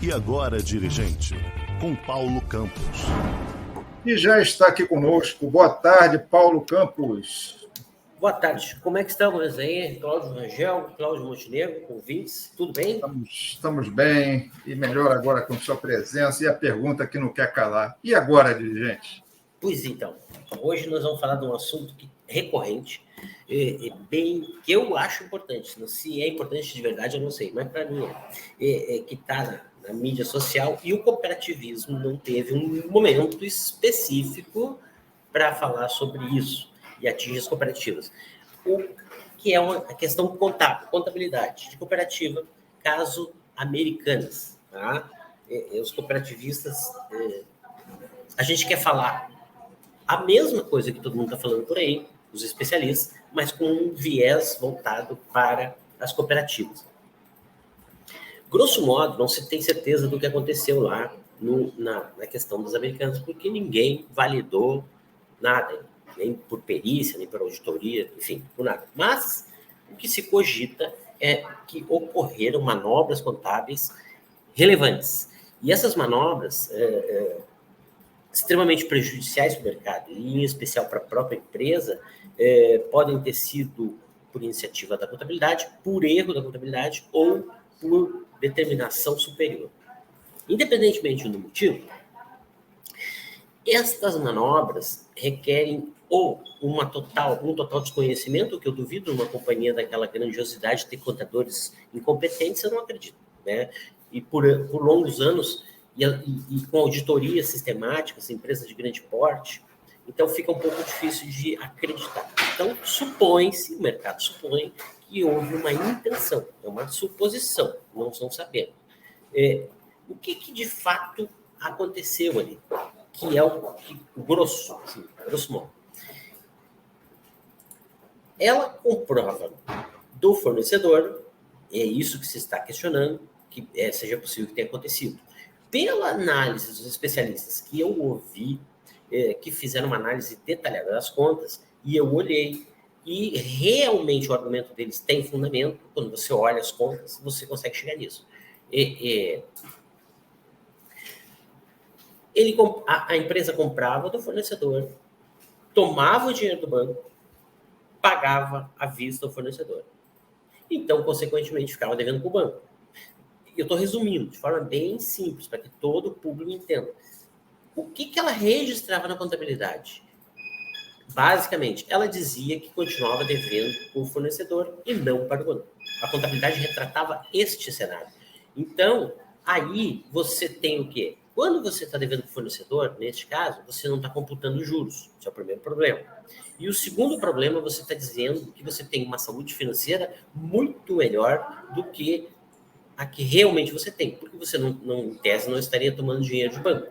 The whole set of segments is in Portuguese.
E agora, dirigente, com Paulo Campos. E já está aqui conosco. Boa tarde, Paulo Campos. Boa tarde. Como é que estamos aí? Cláudio Rangel, Cláudio Montenegro, convites, tudo bem? Estamos bem, e melhor agora com sua presença e a pergunta que não quer calar. E agora, dirigente? Pois então, hoje nós vamos falar de um assunto recorrente, que eu acho importante. Se é importante de verdade, eu não sei, mas para mim que está na mídia social, e o cooperativismo não teve um momento específico para falar sobre isso e atingir as cooperativas. O que é a questão contábil, contabilidade de cooperativa, caso Americanas. Tá? Os cooperativistas, a gente quer falar a mesma coisa que todo mundo está falando por aí, os especialistas, mas com um viés voltado para as cooperativas. Grosso modo, não se tem certeza do que aconteceu lá na questão das Americanas, porque ninguém validou nada, nem por perícia, nem por auditoria, enfim, por nada. Mas o que se cogita é que ocorreram manobras contábeis relevantes. E essas manobras extremamente prejudiciais para o mercado, e em especial para a própria empresa, podem ter sido por iniciativa da contabilidade, por erro da contabilidade ou por determinação superior. Independentemente do motivo, estas manobras requerem ou um total desconhecimento, que eu duvido numa companhia daquela grandiosidade ter contadores incompetentes, eu não acredito, né? E por longos anos, e com auditorias sistemáticas, empresas de grande porte, então fica um pouco difícil de acreditar. Então, o mercado supõe que houve uma intenção, é uma suposição, não estão sabendo. O que de fato aconteceu ali? Que é o grosso modo. Ela comprova do fornecedor, é isso que se está questionando, que seja possível que tenha acontecido. Pela análise dos especialistas que eu ouvi, que fizeram uma análise detalhada das contas, e eu olhei, e realmente o argumento deles tem fundamento, quando você olha as contas, você consegue chegar nisso. A empresa comprava do fornecedor, tomava o dinheiro do banco, pagava à vista ao fornecedor. Então, consequentemente, ficava devendo para o banco. Eu estou resumindo de forma bem simples, para que todo o público entenda. O que ela registrava na contabilidade? Basicamente, ela dizia que continuava devendo para o fornecedor e não para o banco. A contabilidade retratava este cenário. Então, aí você tem o quê? Quando você está devendo para o fornecedor, neste caso, você não está computando juros. Esse é o primeiro problema. E o segundo problema, você está dizendo que você tem uma saúde financeira muito melhor do que a que realmente você tem, porque você, em tese, não estaria tomando dinheiro de banco.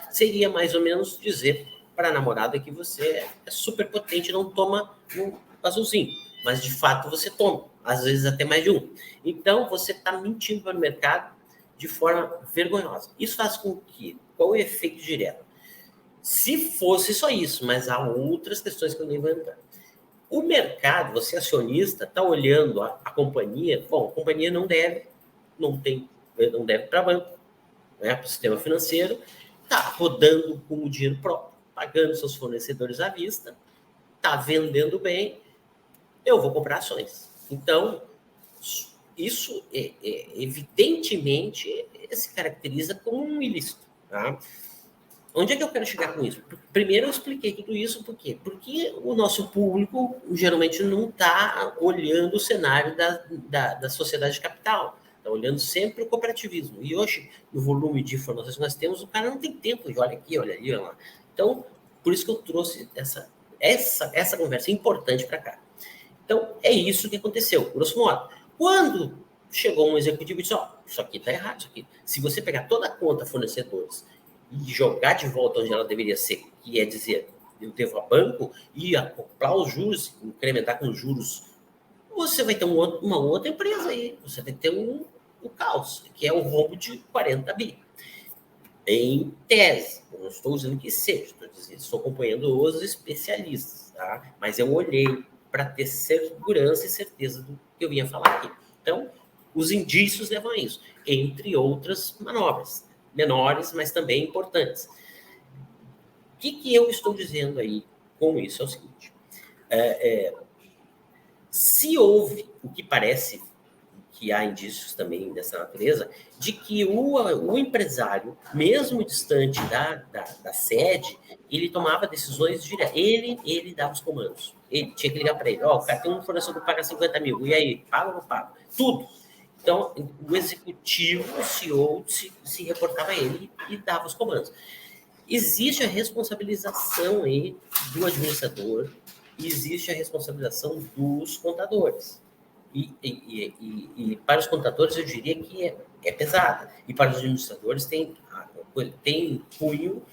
Seria mais ou menos dizer para a namorada que você é super potente e não toma um azulzinho, mas de fato você toma, às vezes até mais de um. Então, você está mentindo para o mercado de forma vergonhosa. Isso faz com que, qual é o efeito direto? Se fosse só isso, mas há outras questões que eu nem vou entrar. O mercado, você acionista, está olhando a companhia, bom, a companhia não deve para banco, né, para o sistema financeiro, está rodando com o dinheiro próprio, pagando seus fornecedores à vista, está vendendo bem, eu vou comprar ações. Então, isso evidentemente se caracteriza como um ilícito. Tá? Onde é que eu quero chegar com isso? Primeiro eu expliquei tudo isso, por quê? Porque o nosso público geralmente não está olhando o cenário da sociedade de capital, está olhando sempre o cooperativismo. E hoje, no volume de informações que nós temos, o cara não tem tempo de olha aqui, olha ali, olha lá. Então, por isso que eu trouxe essa conversa importante para cá. Então, é isso que aconteceu, grosso modo. Quando chegou um executivo e disse, isso aqui está errado, isso aqui. Se você pegar toda a conta fornecedores e jogar de volta onde ela deveria ser, que é dizer, eu devo a banco e acoplar os juros, incrementar com juros, você vai ter uma outra empresa aí, você vai ter um caos, que é o rombo de 40 bi. Em tese, eu não estou dizendo que seja, estou acompanhando os especialistas, tá? Mas eu olhei para ter segurança e certeza do que eu vinha falar aqui. Então, Os indícios levam a isso, entre outras manobras, menores, mas também importantes. O que eu estou dizendo aí com isso é o seguinte: se houve o que parece que há indícios também dessa natureza, de que o empresário, mesmo distante da sede, ele tomava decisões diretas. Ele dava os comandos. Ele tinha que ligar para ele. O cara tem um fornecedor que paga 50 mil. E aí, paga ou não paga? Tudo. Então, o executivo, o CEO, se reportava a ele e dava os comandos. Existe a responsabilização aí do administrador, existe a responsabilização dos contadores. E para os contadores, eu diria que é pesada. E para os administradores, tem cunho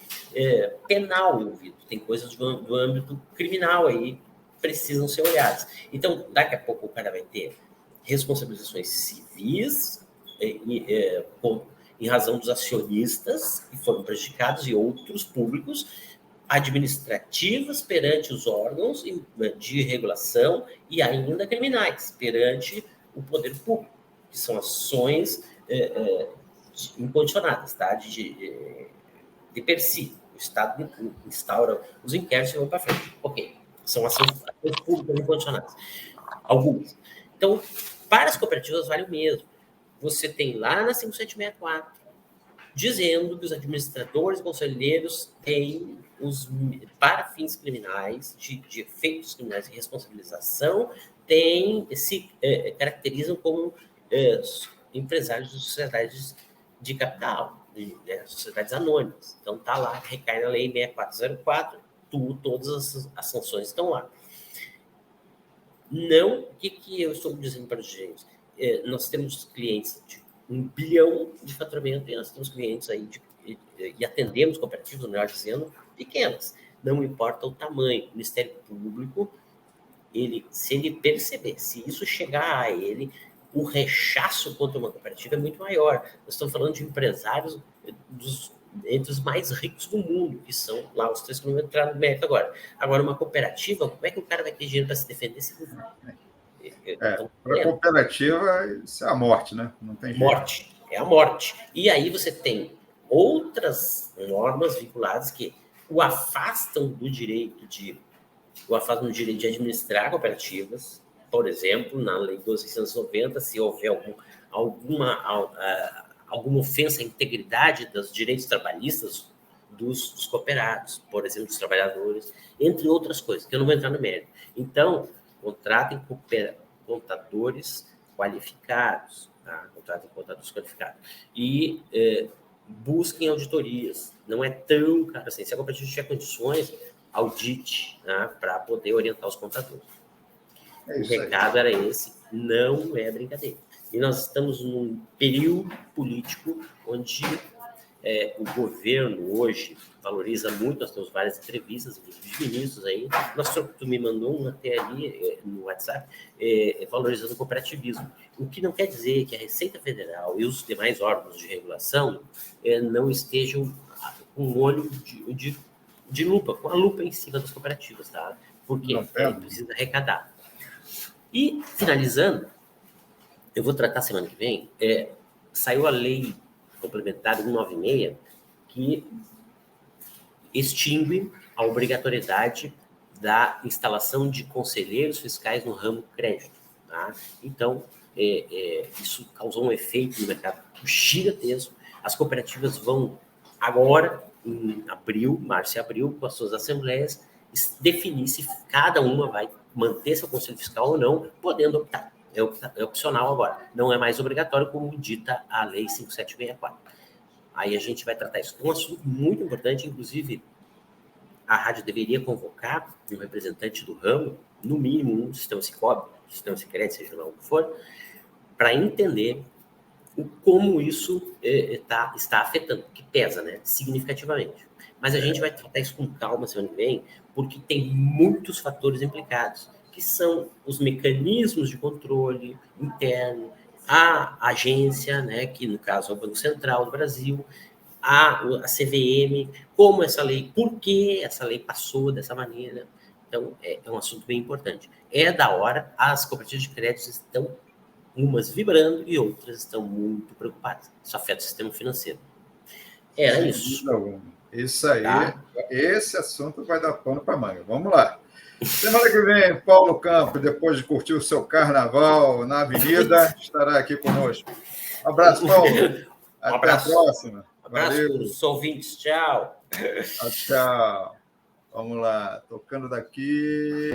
penal envolvido. Tem coisas do âmbito criminal aí que precisam ser olhadas. Então, daqui a pouco o cara vai ter responsabilizações civis em razão dos acionistas que foram prejudicados e outros públicos, administrativas perante os órgãos de regulação e ainda criminais perante o poder público, que são ações incondicionadas, tá? de per si. O Estado instaura os inquéritos e vão para frente. Ok, são ações públicas incondicionadas. Algumas. Então, para as cooperativas vale o mesmo. Você tem lá na 5764 dizendo que os administradores e conselheiros têm, para fins criminais, de efeitos criminais e responsabilização, se caracterizam como empresários de sociedades de capital, sociedades anônimas. Então, está lá, recai na lei 6404, todas as sanções estão lá. Não, o que eu estou dizendo para os engenheiros? Nós temos clientes de 1 bilhão de faturamento e nós temos clientes aí e atendemos cooperativas, melhor dizendo, pequenas. Não importa o tamanho. O Ministério Público, se ele perceber, se isso chegar a ele, o rechaço contra uma cooperativa é muito maior. Nós estamos falando de empresários entre os mais ricos do mundo, que são lá os 3 que não vão entrar no mérito agora. Agora, uma cooperativa, como é que o cara vai ter dinheiro para se defender? Para a cooperativa, isso é a morte, né? Não tem jeito. Morte, é a morte. E aí você tem outras normas vinculadas que o afastam do direito de administrar cooperativas. Por exemplo, na Lei 12.690, se houver alguma ofensa à integridade dos direitos trabalhistas dos cooperados, por exemplo, dos trabalhadores, entre outras coisas, que eu não vou entrar no mérito. Então, contratem contadores qualificados, tá? Contratem contadores qualificados. E busquem auditorias. Não é tão caro assim. Se a cooperativa tiver condições, audite, tá? Para poder orientar os contadores. O recado era esse, não é brincadeira. E nós estamos num período político onde o governo hoje valoriza muito, nós temos várias entrevistas dos ministros aí, tu me mandou um até ali no WhatsApp, valorizando o cooperativismo. O que não quer dizer que a Receita Federal e os demais órgãos de regulação não estejam com um olho de lupa, com a lupa em cima das cooperativas, tá? Porque precisa arrecadar. E, finalizando, eu vou tratar semana que vem, saiu a lei complementar 196, que extingue a obrigatoriedade da instalação de conselheiros fiscais no ramo crédito. Tá? Então, isso causou um efeito no mercado gigantesco. As cooperativas vão agora, em março e abril, com as suas assembleias, definir se cada uma vai manter seu conselho fiscal ou não, podendo optar. É opcional agora. Não é mais obrigatório, como dita a Lei 5764. Aí a gente vai tratar isso. Um assunto muito importante, inclusive, a rádio deveria convocar um representante do ramo, no mínimo um do sistema Sicob, do sistema Sicredi, seja lá o que for, para entender como isso está afetando, que pesa, né, significativamente. Mas a gente vai tratar isso com calma semana que vem, porque tem muitos fatores implicados, que são os mecanismos de controle interno, a agência, né, que no caso é o Banco Central do Brasil, a CVM, como essa lei, por que essa lei passou dessa maneira. Então, é um assunto bem importante. É da hora, as cooperativas de crédito estão Umas vibrando e outras estão muito preocupadas. Isso afeta o sistema financeiro. Era isso. Isso aí. Tá? Esse assunto vai dar pano para manga. Vamos lá. Semana que vem, Paulo Campos, depois de curtir o seu carnaval na Avenida, estará aqui conosco. Um abraço, Paulo. Até a próxima. Abraço para os ouvintes. Tchau. Tchau. Vamos lá. Tocando daqui.